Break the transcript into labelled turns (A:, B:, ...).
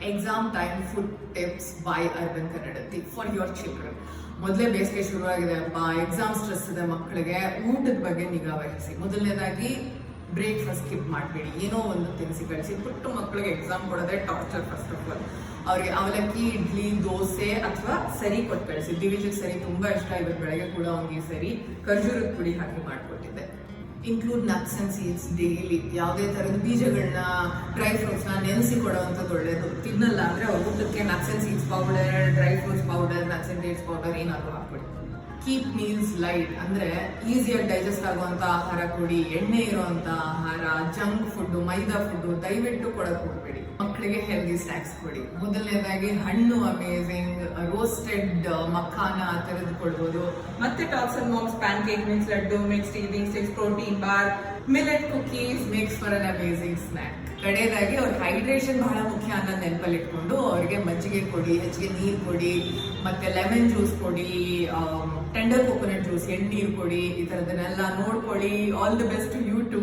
A: Exam time food tips by urban Kannadathi for your children. ಮೊದಲೇ ಬೇಸಿಗೆ ಶುರುವಾಗಿದೆ ಅಪ್ಪ, ಎಕ್ಸಾಮ್ ಸ್ಟ್ರೆಸ್ ಇದೆ ಮಕ್ಕಳಿಗೆ, ಊಟದ ಬಗ್ಗೆ ನಿಗಾ ವಹಿಸಿ. ಮೊದಲನೇದಾಗಿ ಬ್ರೇಕ್ಫಾಸ್ಟ್ ಸ್ಕಿಪ್ ಮಾಡಬೇಡಿ. ಏನೋ ಒಂದು ತಿನಿಸಿ ಕಳಿಸಿ. ಪುಟ್ಟು ಮಕ್ಕಳಿಗೆ ಎಕ್ಸಾಮ್ ಕೊಡೋದೇ ಟಾರ್ಚರ್. ಫಸ್ಟ್ ಆಫ್ ಆಲ್ ಅವ್ರಿಗೆ ಅವಲಕ್ಕಿ, ಇಡ್ಲಿ, ದೋಸೆ ಅಥವಾ ಸರಿ ಕೊಟ್ಟು ಕಳಿಸಿ. ದಿವಿಜಿಗೆ ಸರಿ ತುಂಬಾ ಇಷ್ಟ. ಇವತ್ತು ಬೆಳಗ್ಗೆ ಕೂಡ ಅವ್ನಿಗೆ ಸರಿ ಖರ್ಜೂರದ ಪುಡಿ ಹಾಕಿ ಮಾಡಿಕೊಟ್ಟಿದ್ದೆ. Include nuts and seeds daily. ಯಾವುದೇ ಥರದ ಬೀಜಗಳನ್ನ, ಡ್ರೈ ಫ್ರೂಟ್ಸ್ನ ನೆನೆಸಿ ಕೊಡೋವಂಥದ್ದು ಒಳ್ಳೇದು. ತಿನ್ನಲ್ಲ ಅಂದರೆ ಅವ್ರ ಊಟಕ್ಕೆ nuts and seeds powder, dry fruits powder, nuts and dates powder ಏನಾದರೂ ಹಾಕ್ಕೊಡಿ. ಕೀಪ್ ಮೀಲ್ಸ್ ಲೈಟ್, ಅಂದರೆ ಈಸಿಯಾಗಿ ಡೈಜೆಸ್ಟ್ ಆಗುವಂಥ ಆಹಾರ ಕೊಡಿ. ಎಣ್ಣೆ ಇರುವಂಥ ಆಹಾರ, ಜಂಕ್ ಫುಡ್ಡು, ಮೈದಾ ಫುಡ್ಡು ದಯವಿಟ್ಟು ಕೊಡೋಕೆ ಹೋಗಬೇಡಿ. ಮಕ್ಕಳಿಗೆ ಹೆಲ್ದಿ ಸ್ನ್ಯಾಕ್ಸ್ ಕೊಡಿ. ಮೊದಲನೇದಾಗಿ ಹಣ್ಣು ಅಮೇಝಿಂಗ್, ರೋಸ್ಟೆಡ್ ಮಖಾನ ಆ ಥರದ್ದು ಕೊಡ್ಬೋದು. ಮತ್ತೆ Tops and Moms pancake mix, laddu mix, teething sticks, protein bar, millet cookies makes for an amazing snack. ಕಡೆಯದಾಗಿ ಅವ್ರ ಹೈಡ್ರೇಷನ್ ಬಹಳ ಮುಖ್ಯ ಅನ್ನೋ ನೆನಪಲ್ಲಿ ಇಟ್ಕೊಂಡು ಅವ್ರಿಗೆ ಮಜ್ಜಿಗೆ ಕೊಡಿ, ಹೆಚ್ಚಿಗೆ ನೀರು ಕೊಡಿ, ಮತ್ತೆ ಲೆಮನ್ ಜ್ಯೂಸ್ ಕೊಡಿ, ಟೆಂಡರ್ ಕೋಕೋನಟ್ ಜ್ಯೂಸ್, ಎಣ್ಣೀರು ಕೊಡಿ. ಈ ಥರದನ್ನೆಲ್ಲ ನೋಡ್ಕೊಳ್ಳಿ. All the best to you to.